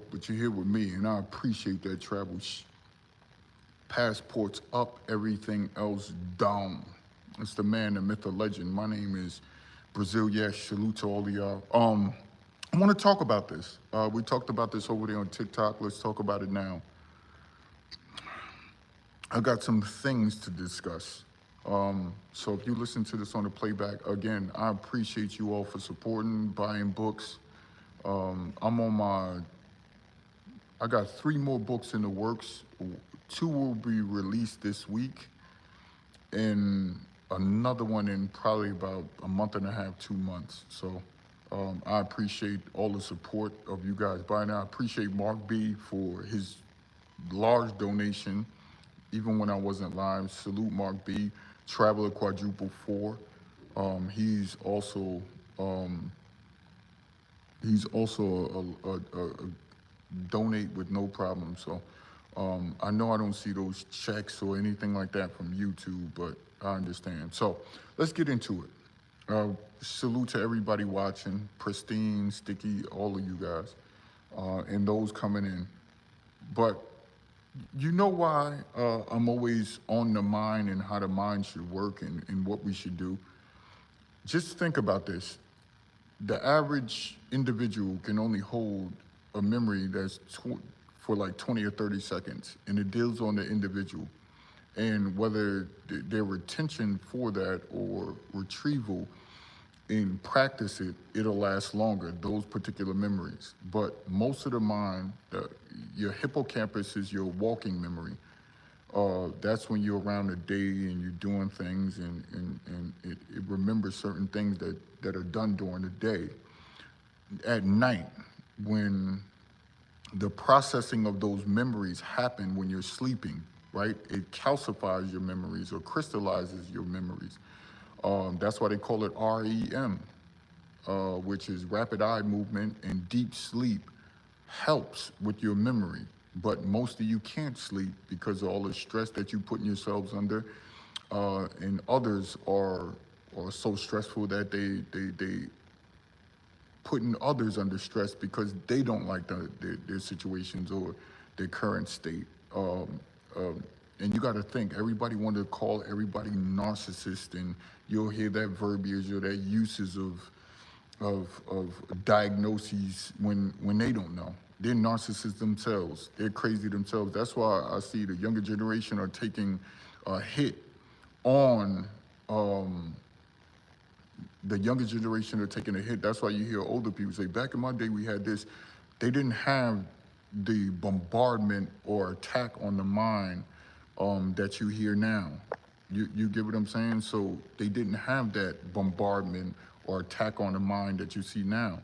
but you're here with me, and I appreciate that. Travel passports up, everything else down. It's the man, the myth, the legend. My name is Brazil Yesh. Salute to all of y'all. I want to talk about this. We talked about this over there on TikTok. Let's talk about it now. I got some things to discuss. So if you listen to this on the playback, again, I appreciate you all for supporting, buying books. I got 3 more books in the works. 2 will be released this week, and another one in probably about a month and a half, 2 months. So I appreciate all the support of you guys buying it. I appreciate Mark B for his large donation, even when I wasn't live. Salute Mark B, Traveler Quadruple 4. He's also a donate with no problem. So I know I don't see those checks or anything like that from YouTube, but I understand. So let's get into it. Salute to everybody watching, Pristine, Sticky, all of you guys, and those coming in. But you know why I'm always on the mind and how the mind should work and what we should do? Just think about this. The average individual can only hold a memory that's for like 20 or 30 seconds, and it deals on the individual. And whether their retention for that or retrieval and practice it, it'll last longer, those particular memories. But most of the mind, your hippocampus is your walking memory. That's when you're around the day and you're doing things, and it remembers certain things that are done during the day. At night, when the processing of those memories happen when you're sleeping, right? It calcifies your memories or crystallizes your memories. That's why they call it REM, which is rapid eye movement, and deep sleep helps with your memory. But most of you can't sleep because of all the stress that you putting yourselves under, and others are so stressful that they putting others under stress because they don't like their situations or their current state. And you got to think, everybody want to call everybody narcissist, and you'll hear that verbiage or that uses of diagnoses when they don't know. They're narcissists themselves. They're crazy themselves. That's why I see the younger generation are taking a hit on, the younger generation are taking a hit. That's why you hear older people say, back in my day we had this. They didn't have the bombardment or attack on the mind that you hear now. You get what I'm saying? So they didn't have that bombardment or attack on the mind that you see now.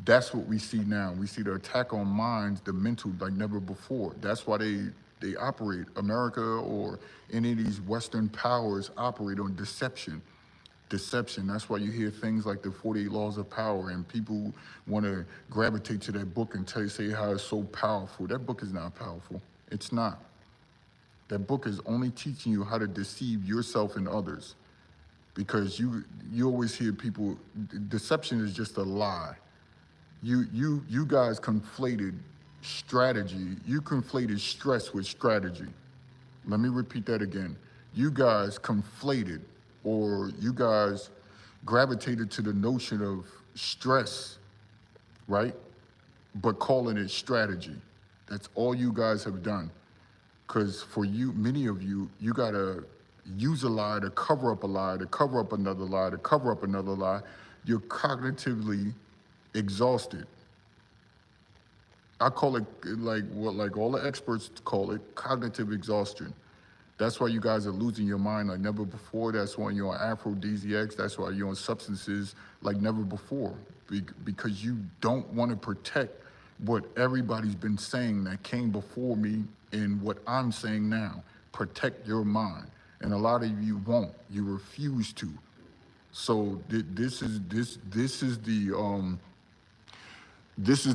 That's what we see now. We see the attack on minds, the mental, like never before. That's why they operate. America or any of these Western powers operate on deception. Deception. That's why you hear things like the 48 Laws of Power, and people want to gravitate to that book and say how it's so powerful. That book is not powerful. It's not. That book is only teaching you how to deceive yourself and others, because you always hear people, deception is just a lie. You guys conflated strategy. You conflated stress with strategy. Let me repeat that again. You guys conflated, or you guys gravitated to the notion of stress, right? But calling it strategy. That's all you guys have done. Because for you, many of you, you gotta use a lie to cover up a lie, to cover up another lie, to cover up another lie. You're cognitively exhausted. I call it like all the experts call it, cognitive exhaustion. That's why you guys are losing your mind like never before. That's why you're on aphrodisiacs. That's why you're on substances like never before, because you don't want to protect what everybody's been saying that came before me and what I'm saying now. Protect your mind. And a lot of you won't. You refuse to. So this is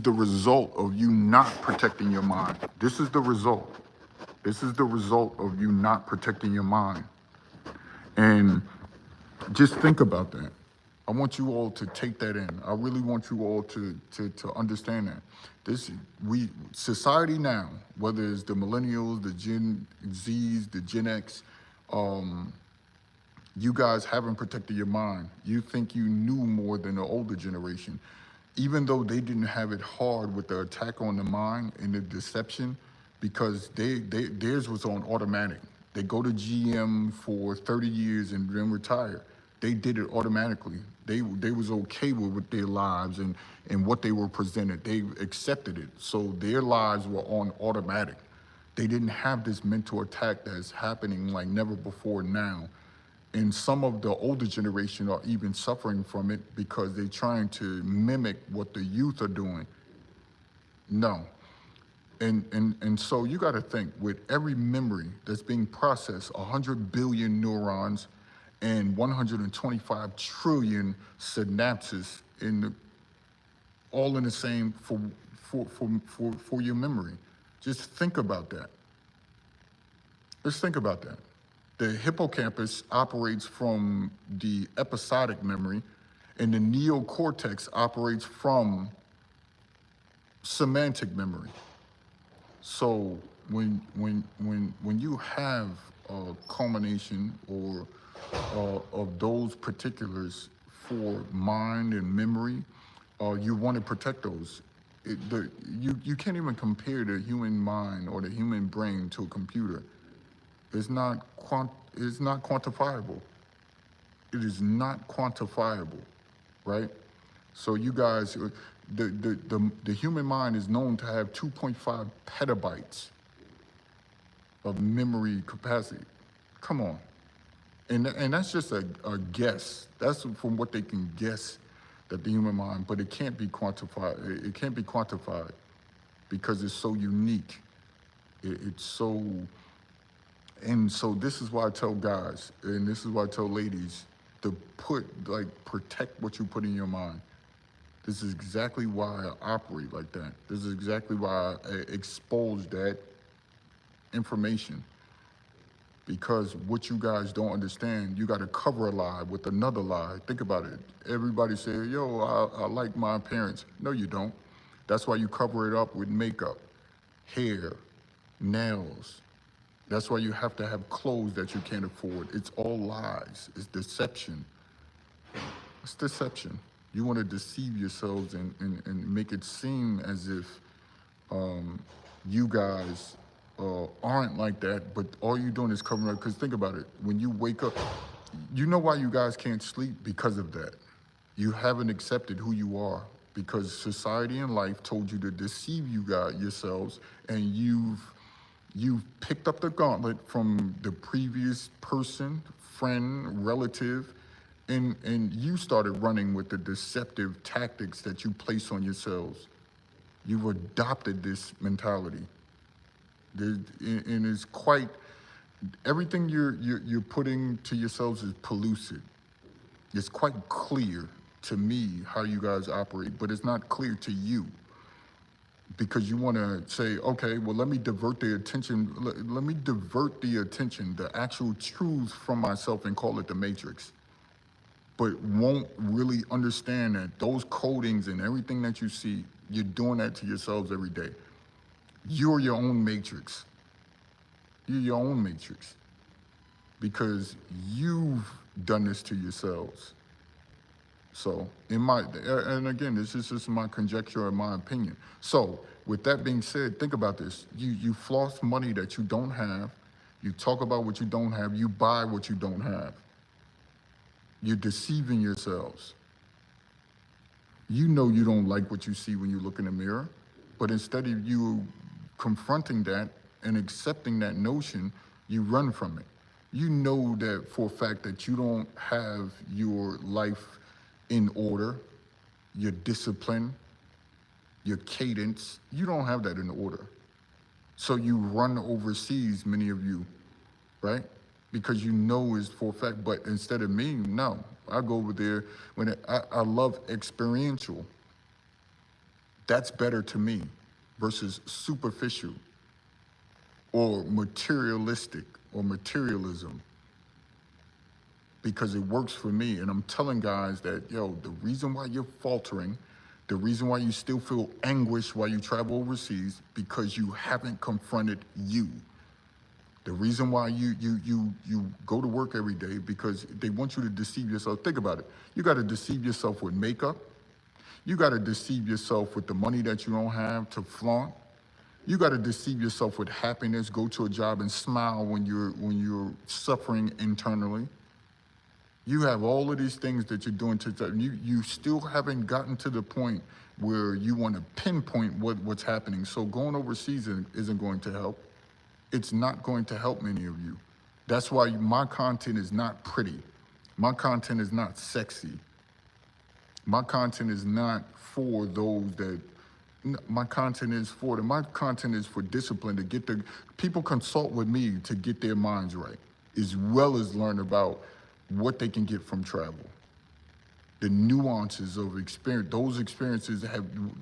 the result of you not protecting your mind. This is the result. This is the result of you not protecting your mind. And just think about that. I want you all to take that in. I really want you all to understand that. Society now, whether it's the millennials, the Gen Zs, the Gen X, you guys haven't protected your mind. You think you knew more than the older generation. Even though they didn't have it hard with the attack on the mind and the deception, because theirs was on automatic. They go to GM for 30 years and then retire. They did it automatically. They was okay with their lives and what they were presented. They accepted it. So their lives were on automatic. They didn't have this mental attack that's happening like never before now. And some of the older generation are even suffering from it because they're trying to mimic what the youth are doing. No. And so you got to think, with every memory that's being processed, 100 billion neurons and 125 trillion synapses all in the same for your memory. Just think about that. Just think about that. The hippocampus operates from the episodic memory, and the neocortex operates from semantic memory. So when you have a culmination or of those particulars for mind and memory, you want to protect those. You can't even compare the human mind or the human brain to a computer. It's not quantifiable. It is not quantifiable, right? So you guys, the human mind is known to have 2.5 petabytes of memory capacity. Come on. And that's just a guess. That's from what they can guess that the human mind, but it can't be quantified. It can't be quantified because it's so unique. It's so, and so this is why I tell guys, and this is why I tell ladies, to protect what you put in your mind. This is exactly why I operate like that. This is exactly why I expose that information. Because what you guys don't understand, you got to cover a lie with another lie. Think about it. Everybody say, yo, I like my parents. No, you don't. That's why you cover it up with makeup, hair, nails. That's why you have to have clothes that you can't afford. It's all lies. It's deception. It's deception. You want to deceive yourselves and make it seem as if you guys aren't like that, but all you're doing is covering up. Because think about it. When you wake up, you know why you guys can't sleep? Because of that. You haven't accepted who you are because society and life told you to deceive you guys yourselves, and you've picked up the gauntlet from the previous person, friend, relative, and you started running with the deceptive tactics that you place on yourselves. You've adopted this mentality. And it's quite, everything you're putting to yourselves is pellucid. It's quite clear to me how you guys operate, but it's not clear to you. Because you want to say, okay, well, let me divert the attention. Let me divert the attention, the actual truth from myself, and call it the matrix. But won't really understand that those codings and everything that you see, you're doing that to yourselves every day. You're your own matrix. You're your own matrix. Because you've done this to yourselves. So, and again, this is just my conjecture and my opinion. So, with that being said, think about this. You floss money that you don't have. You talk about what you don't have. You buy what you don't have. You're deceiving yourselves. You know you don't like what you see when you look in the mirror, but instead of you confronting that and accepting that notion, you run from it. You know that for a fact that you don't have your life in order, your discipline, your cadence, you don't have that in order. So you run overseas, many of you, right? Because you know it's for a fact, but instead of me, no. I go over there when I love experiential. That's better to me versus superficial or materialistic or materialism. because it works for me. And I'm telling guys that, yo, the reason why you're faltering, the reason why you still feel anguish while you travel overseas, because you haven't confronted you. The reason why you go to work every day, because they want you to deceive yourself. Think about it. You got to deceive yourself with makeup. You got to deceive yourself with the money that you don't have to flaunt. You got to deceive yourself with happiness. Go to a job and smile when you're suffering internally. You have all of these things that you're doing you still haven't gotten to the point where you want to pinpoint what's happening. So going overseas isn't going to help. It's not going to help many of you. That's why my content is not pretty. My content is not sexy. My content is not for those that, my content is for them. My content is for discipline, to get people consult with me to get their minds right, as well as learn about what they can get from travel. The nuances of experience, those experiences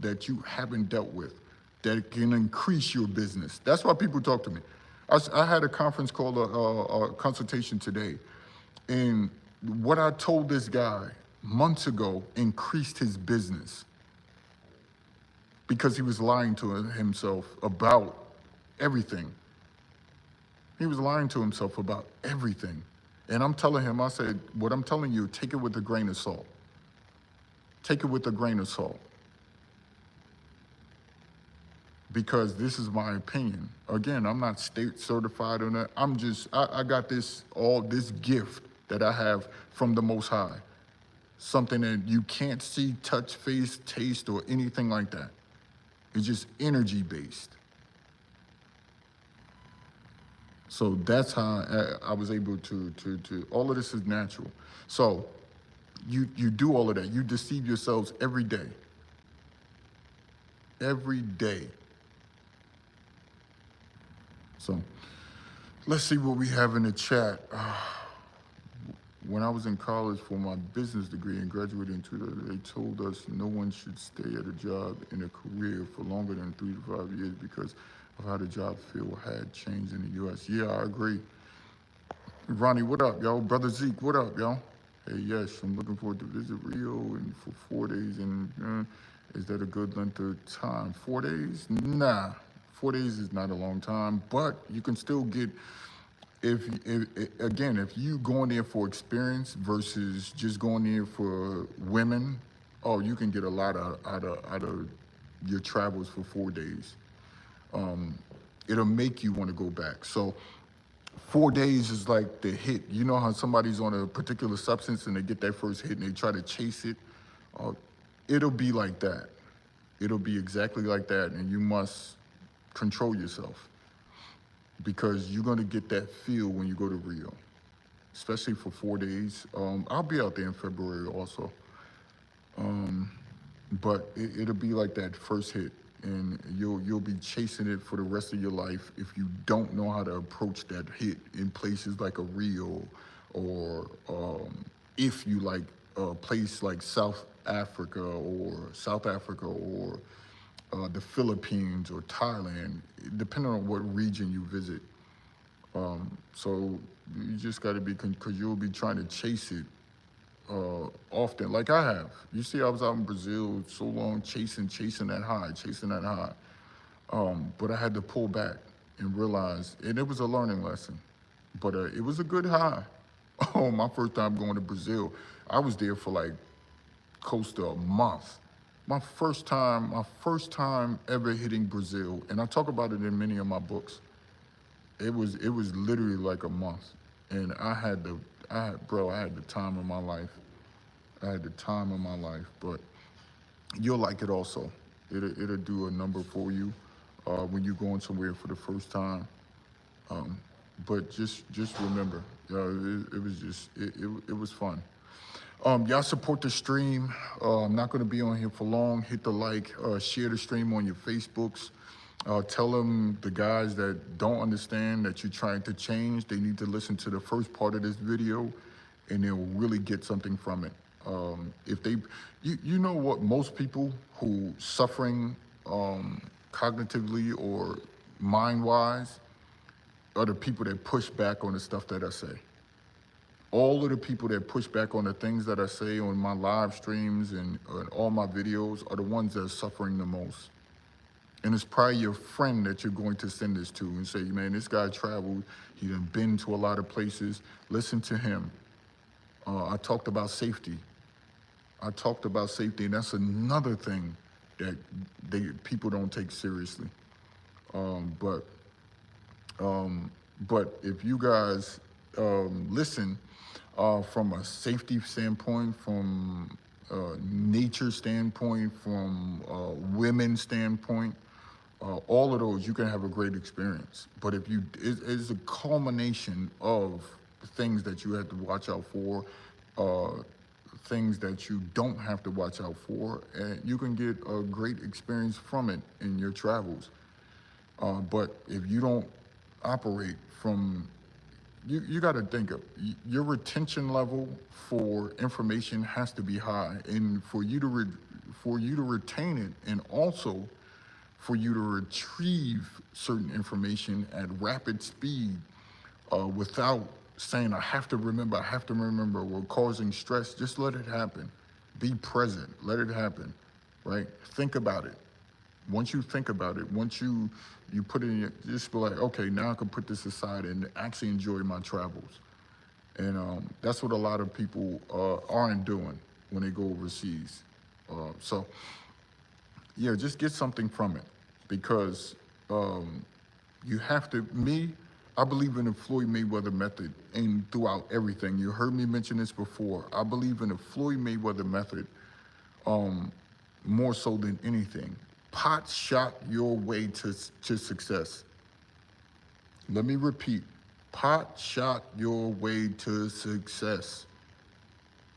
that you haven't dealt with, that can increase your business. That's why people talk to me. I had a conference called a consultation today, and what I told this guy months ago increased his business, because he was lying to himself about everything. He was lying to himself about everything. And I'm telling him, I said, what I'm telling you, take it with a grain of salt. Take it with a grain of salt. Because this is my opinion. Again, I'm not state certified on that. I got this gift that I have from the Most High. Something that you can't see, touch, face, taste, or anything like that. It's just energy based. So that's how I was able to all of this is natural. So you do all of that. You deceive yourselves every day. Every day. So let's see what we have in the chat. When I was in college for my business degree and graduated in 2000, they told us no one should stay at a job in a career for longer than 3 to 5 years because of how the job field had changed in the U.S. Yeah, I agree. Ronnie, what up, yo? Brother Zeke, what up, yo? Hey, yes, I'm looking forward to visit Rio and for 4 days. And is that a good length of time? 4 days? Nah, 4 days is not a long time, but you can still get, if you going there for experience versus just going there for women, oh, you can get a lot out of your travels for 4 days. It'll make you want to go back. So 4 days is like the hit. You know how somebody's on a particular substance and they get that first hit and they try to chase it? It'll be like that. It'll be exactly like that, and you must control yourself because you're going to get that feel when you go to Rio, especially for 4 days. I'll be out there in February also. But it'll be like that first hit. And you'll be chasing it for the rest of your life if you don't know how to approach that hit in places like a Rio, or if you like a place like South Africa or the Philippines or Thailand, depending on what region you visit. So you just got to be, because you'll be trying to chase it often, like I have. You see, I was out in Brazil so long chasing that high. But I had to pull back and realize, and it was a learning lesson, but it was a good high. Oh, my first time going to Brazil, I was there for like close to a month. My first time ever hitting Brazil, and I talk about it in many of my books. It was literally like a month, and I had the time of my life. But you'll like it also. It'll do a number for you when you're going somewhere for the first time. But just remember, it was fun. Y'all support the stream. I'm not going to be on here for long. Hit the like, share the stream on your Facebooks. Tell them, the guys that don't understand that you're trying to change, they need to listen to the first part of this video and they'll really get something from it. You know what, most people who suffering cognitively or mind-wise are the people that push back on the stuff that I say. all of the people that push back on the things that I say on my live streams and all my videos are the ones that are suffering the most. And it's probably your friend that you're going to send this to and say, man, this guy traveled, he done been to a lot of places, listen to him. I talked about safety. And that's another thing that people don't take seriously. But if you guys listen from a safety standpoint, from nature standpoint, from women standpoint, all of those, you can have a great experience. But if it's a culmination of things that you have to watch out for, things that you don't have to watch out for, and you can get a great experience from it in your travels. But if you don't operate from, you got to think of your retention level for information has to be high, and for you to retain it, and also for you to retrieve certain information at rapid speed without saying, I have to remember, or causing stress. Just let it happen. Be present, let it happen, right? Think about it. Once you think about it, once you put it in, just be like, okay, now I can put this aside and actually enjoy my travels. And that's what a lot of people aren't doing when they go overseas. So yeah, just get something from it, because you have to, I believe in the Floyd Mayweather method, and throughout everything. You heard me mention this before. I believe in the Floyd Mayweather method more so than anything. Pot shot your way to success. Let me repeat. Pot shot your way to success.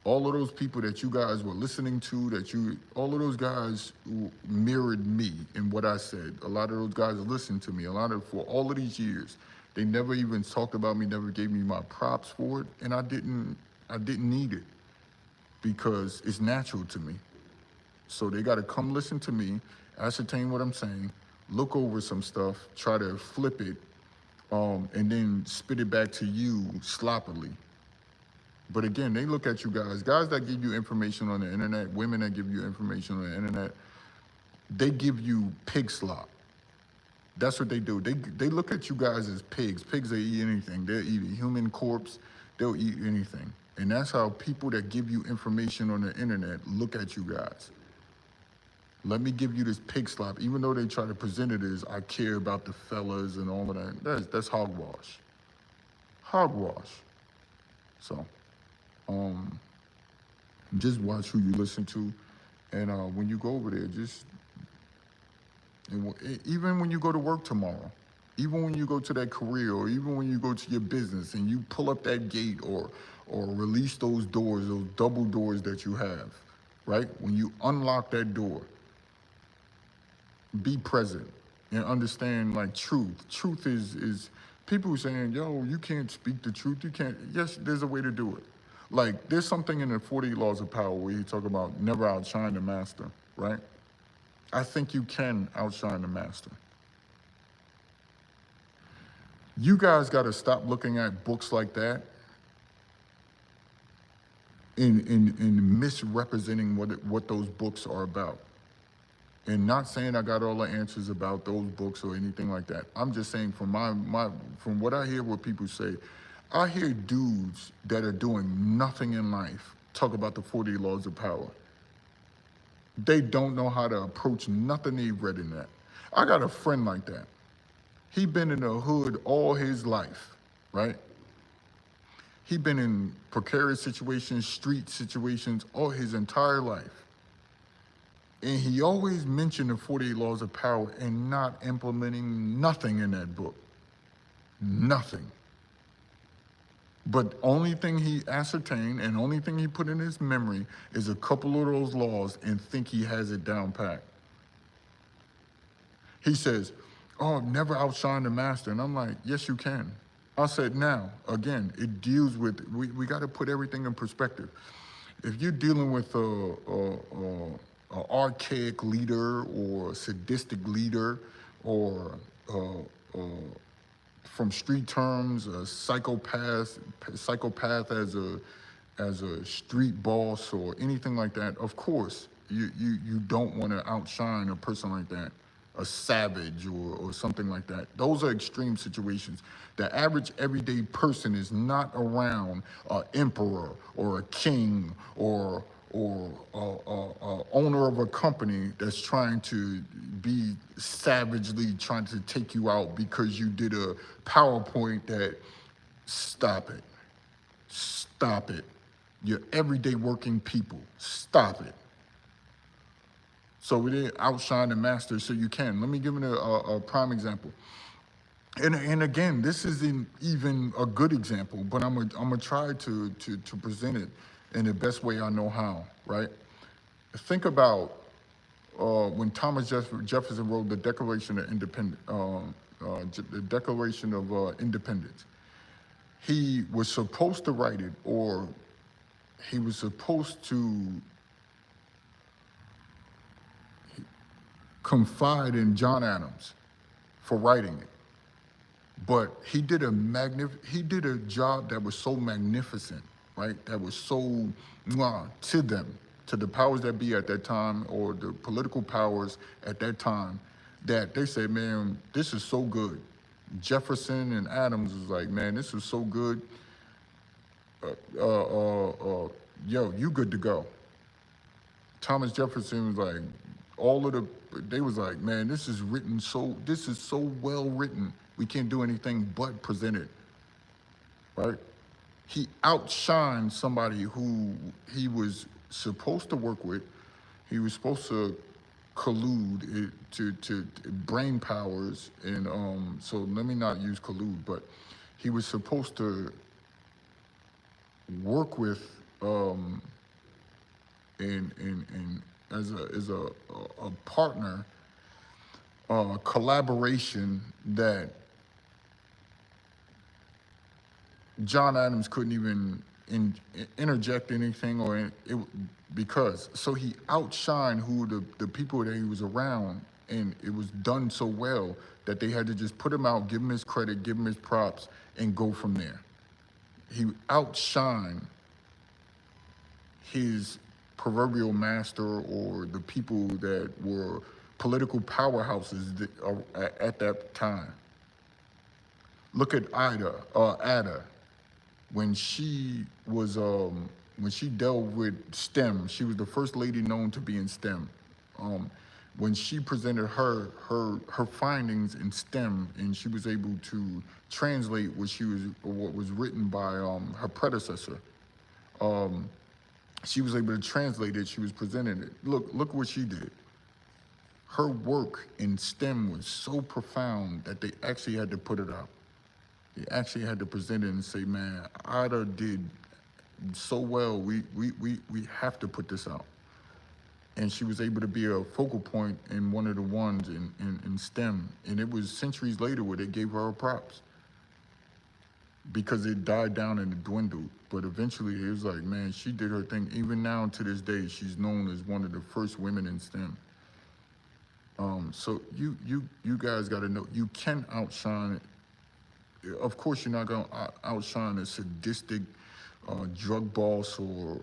All of those people that you guys were listening to, all of those guys who mirrored me in what I said. A lot of those guys listened to me. For all of these years, they never even talked about me, never gave me my props for it, and I didn't need it, because it's natural to me. So they got to come listen to me, ascertain what I'm saying, look over some stuff, try to flip it, and then spit it back to you sloppily. But again, they look at you guys that give you information on the internet, women that give you information on the internet, they give you pig slop. That's what they do. They look at you guys as pigs. Pigs, they eat anything. They'll eat a human corpse. They'll eat anything. And that's how people that give you information on the internet look at you guys. Let me give you this pig slop, even though they try to present it as I care about the fellas and all of that. That's hogwash. Hogwash. So, just watch who you listen to, and when you go over there, even when you go to work tomorrow, even when you go to that career, or even when you go to your business and you pull up that gate or release those doors, those double doors that you have, right? When you unlock that door, be present and understand, like, truth. Truth is people saying, yo, you can't speak the truth. You can't. Yes, there's a way to do it. Like, there's something in the 48 Laws of Power where you talk about never outshine the master, right? I think you can outshine the master. You guys got to stop looking at books like that in misrepresenting what those books are about. And not saying I got all the answers about those books or anything like that. I'm just saying from from what I hear, what people say, I hear dudes that are doing nothing in life talk about the 48 Laws of Power. They don't know how to approach nothing they've read in that. I got a friend like that. He been in the hood all his life, right? He been in precarious situations, street situations, all his entire life. And he always mentioned the 48 Laws of Power and not implementing nothing in that book. Nothing. But only thing he ascertained and only thing he put in his memory is a couple of those laws and think he has it down pat. He says, oh, never outshine the master. And I'm like, yes, you can. I said, now, again, it deals with, we got to put everything in perspective. If you're dealing with an archaic leader or a sadistic leader or from street terms, a psychopath as a street boss or anything like that. Of course, you don't want to outshine a person like that, a savage or something like that. Those are extreme situations. The average everyday person is not around an emperor or a king or owner of a company that's trying to be savagely trying to take you out because you did a PowerPoint that, stop it. Stop it. You're everyday working people. Stop it. So we didn't outshine the master, so you can. Let me give it a prime example. And again, this isn't even a good example, but I'm gonna try to present it in the best way I know how, right? Think about when Thomas Jefferson wrote the Declaration of Independence. The Declaration of Independence. He was supposed to write it, or he was supposed to confide in John Adams for writing it. But he did a job that was so magnificent, right? That was so to them, to the powers that be at that time, or the political powers at that time, that they said, man, this is so good. Jefferson and Adams was like, man, this is so good. Yo, you good to go. Thomas Jefferson was like, they was like, man, this is so well written. We can't do anything but present it, right? He outshined somebody who he was supposed to work with. He was supposed to collude to brain powers, and so let me not use collude, but he was supposed to work with and as a partner, collaboration that John Adams couldn't even interject anything because he outshined the people that he was around, and it was done so well that they had to just put him out, give him his credit, give him his props, and go from there. He outshined his proverbial master or the people that were political powerhouses at that time. Look at Ada. When she dealt with STEM, she was the first lady known to be in STEM. When she presented her findings in STEM, and she was able to translate what was written by her predecessor, she was able to translate it. She was presenting it. Look what she did. Her work in STEM was so profound that they actually had to put it out. They actually had to present it and say, man, Ada did so well, we have to put this out. And she was able to be a focal point in one of the ones in STEM. And it was centuries later where they gave her props, because it died down and it dwindled. But eventually it was like, man, she did her thing. Even now to this day, she's known as one of the first women in STEM. So you guys got to know, you can outshine. Of course, you're not going to outshine a sadistic drug boss or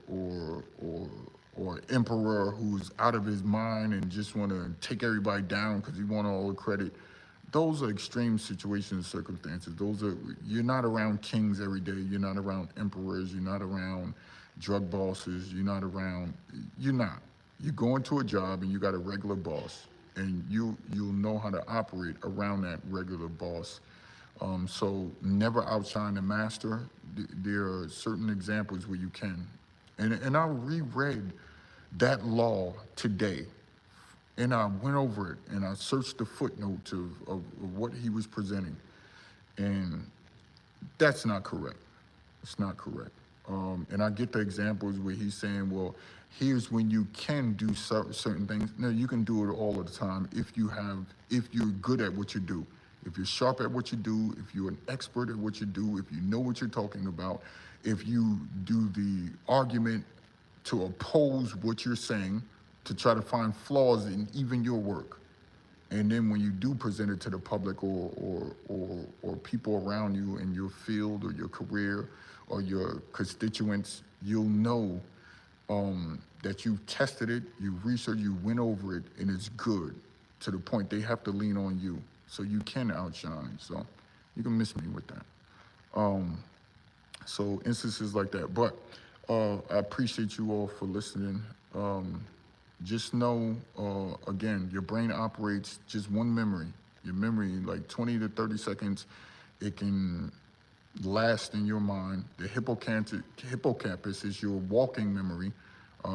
emperor who's out of his mind and just want to take everybody down because he want all the credit. Those are extreme situations and circumstances. You're not around kings every day. You're not around emperors. You're not around drug bosses. You're not. You go into a job and you got a regular boss, and you'll know how to operate around that regular boss. So never outshine the master. There are certain examples where you can. And I reread that law today, and I went over it, and I searched the footnotes of what he was presenting. And that's not correct. It's not correct. And I get the examples where he's saying, well, here's when you can do certain things. No, you can do it all the time if you're good at what you do. If you're sharp at what you do, if you're an expert at what you do, if you know what you're talking about, if you do the argument to oppose what you're saying, to try to find flaws in even your work. And then when you do present it to the public or people around you in your field or your career or your constituents, you'll know that you've tested it, you've researched, you went over it, and it's good to the point they have to lean on you. So you can outshine. So you can miss me with that. So instances like that. But I appreciate you all for listening. Just know, again, your brain operates just one memory. Your memory, like 20 to 30 seconds, it can last in your mind. The hippocampus is your walking memory.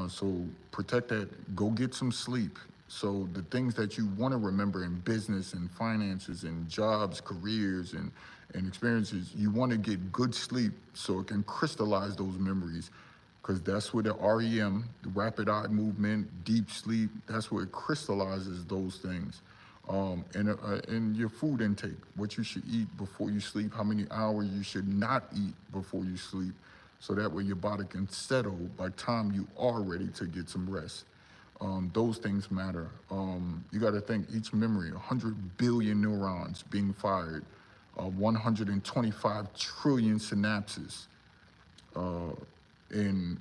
So protect that. Go get some sleep. So the things that you want to remember in business and finances and jobs, careers, and experiences, you want to get good sleep so it can crystallize those memories. Because that's where the REM, the rapid eye movement, deep sleep, that's where it crystallizes those things. And your food intake, what you should eat before you sleep, how many hours you should not eat before you sleep, so that way your body can settle by the time you are ready to get some rest. Those things matter. You got to think each memory, 100 billion neurons being fired, 125 trillion synapses, and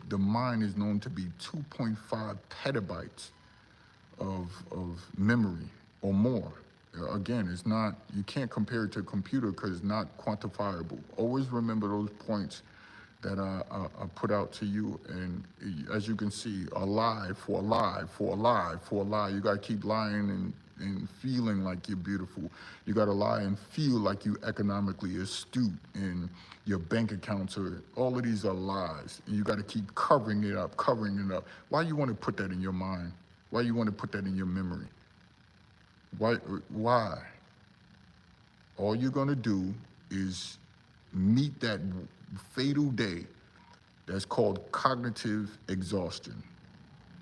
the mind is known to be 2.5 petabytes of memory or more. Again, it's not, you can't compare it to a computer because it's not quantifiable. Always remember those points that I put out to you. And as you can see, a lie for a lie for a lie for a lie. You gotta keep lying and feeling like you're beautiful. You gotta lie and feel like you economically astute and your bank accounts are, all of these are lies. And you gotta keep covering it up, covering it up. Why you wanna put that in your mind? Why you wanna put that in your memory? Why? All you're gonna do is meet that fatal day that's called cognitive exhaustion.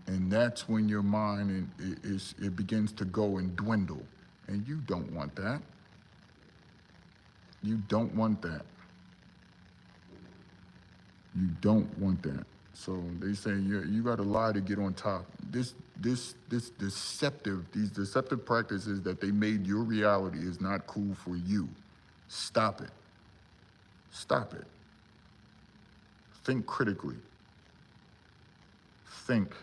And that's when your mind it begins to go and dwindle. And you don't want that. You don't want that. You don't want that. So they say you got to lie to get on top. These deceptive practices that they made your reality is not cool for you. Stop it. Stop it. Think critically. Think.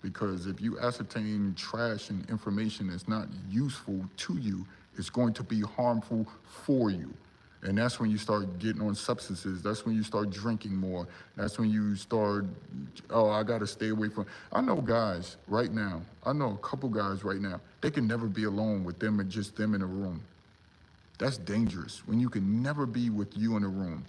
Because if you ascertain trash and information that's not useful to you, it's going to be harmful for you. And that's when you start getting on substances. That's when you start drinking more. That's when you start, oh, I got to stay away from. I know guys right now, I know a couple guys right now, they can never be alone with them and just them in a room. That's dangerous when you can never be with you in a room.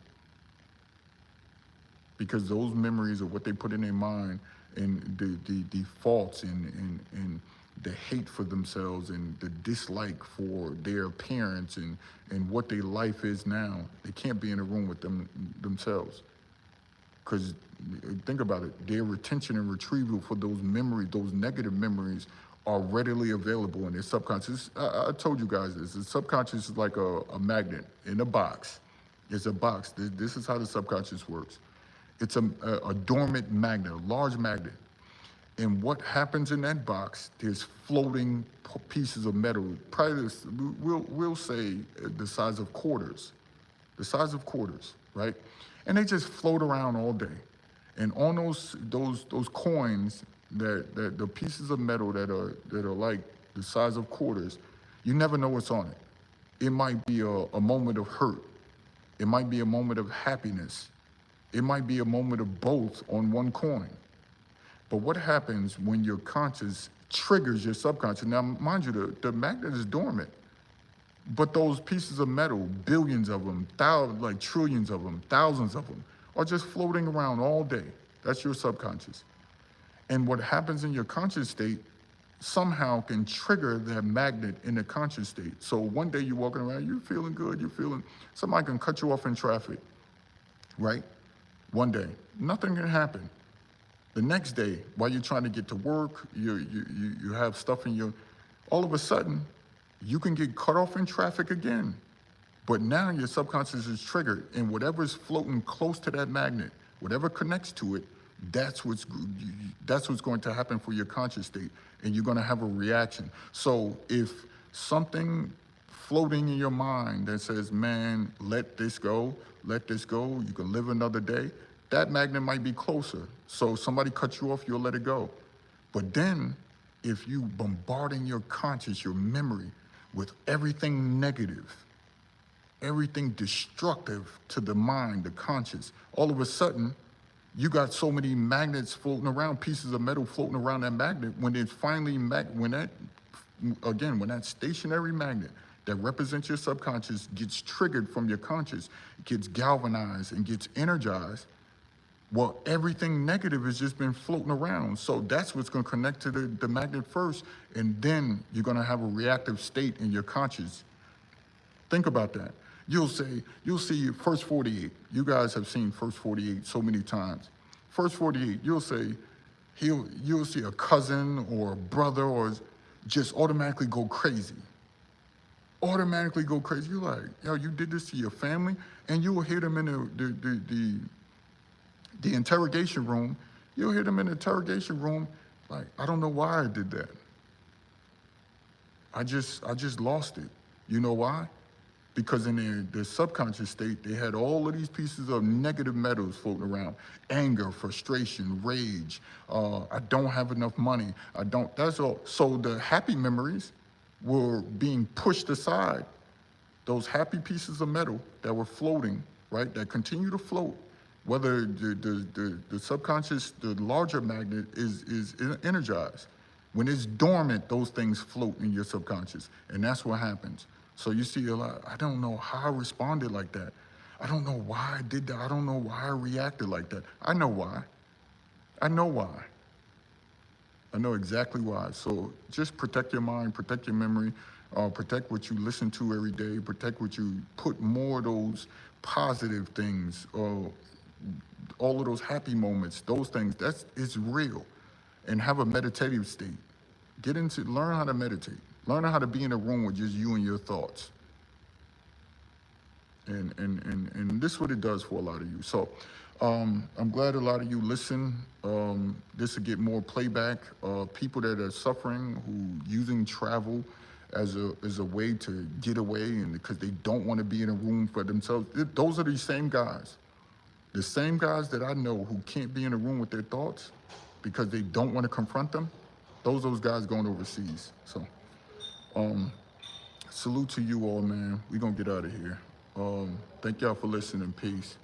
Because those memories of what they put in their mind and the faults and the hate for themselves and the dislike for their appearance and what their life is now, they can't be in a room with themselves. Because think about it, their retention and retrieval for those memories, those negative memories, are readily available in their subconscious. I told you guys this. The subconscious is like a magnet in a box. It's a box. This is how the subconscious works. It's a dormant magnet, a large magnet. And what happens in that box, there's floating pieces of metal, probably we'll say the size of quarters, right? And they just float around all day. And on those coins, that the pieces of metal that are like the size of quarters, you never know what's on it. It might be a moment of hurt. It might be a moment of happiness. It might be a moment of both on one coin. But what happens when your conscious triggers your subconscious? Now, mind you, the magnet is dormant, but those pieces of metal, billions of them, like trillions of them, thousands of them, are just floating around all day. That's your subconscious. And what happens in your conscious state somehow can trigger that magnet in the conscious state. So one day you're walking around, you're feeling good, somebody can cut you off in traffic, right? One day, nothing can happen. The next day, while you're trying to get to work, you have stuff in your, all of a sudden, you can get cut off in traffic again. But now your subconscious is triggered, and whatever's floating close to that magnet, whatever connects to it, That's what's going to happen for your conscious state, and you're going to have a reaction. So if something floating in your mind that says, man, let this go, you can live another day, that magnet might be closer. So somebody cuts you off, you'll let it go. But then if you bombarding your conscious, your memory, with everything negative, everything destructive to the mind, the conscious, all of a sudden, you got so many magnets floating around, pieces of metal floating around that magnet. When it's finally, when that stationary magnet that represents your subconscious gets triggered from your conscious, gets galvanized and gets energized, well, everything negative has just been floating around. So that's what's going to connect to the magnet first, and then you're going to have a reactive state in your conscious. Think about that. You'll see First 48. You guys have seen First 48 so many times. First 48, you'll see a cousin or a brother or just automatically go crazy. Automatically go crazy. You're like, yo, you did this to your family? And you'll hear them in the interrogation room. You'll hear them in the interrogation room like, I don't know why I did that. I just lost it. You know why? Because in their subconscious state, they had all of these pieces of negative metals floating around. Anger, frustration, rage, I don't have enough money, that's all. So the happy memories were being pushed aside. Those happy pieces of metal that were floating, right, that continue to float, whether the subconscious, the larger magnet is energized. When it's dormant, those things float in your subconscious, and that's what happens. So you see a lot, I don't know how I responded like that. I don't know why I did that. I don't know why I reacted like that. I know why. I know why. I know exactly why. So just protect your mind, protect your memory, protect what you listen to every day, protect what you put more of those positive things, all of those happy moments, those things, it's real. And have a meditative state. Learn how to meditate. Learn how to be in a room with just you and your thoughts. And this is what it does for a lot of you. So I'm glad a lot of you listen. This will get more playback. People that are suffering, who using travel as a way to get away, and because they don't want to be in a room for themselves. Those are the same guys. The same guys that I know who can't be in a room with their thoughts because they don't want to confront them. Those guys going overseas. So salute to you all, man. We're going to get out of here. Thank y'all for listening. Peace.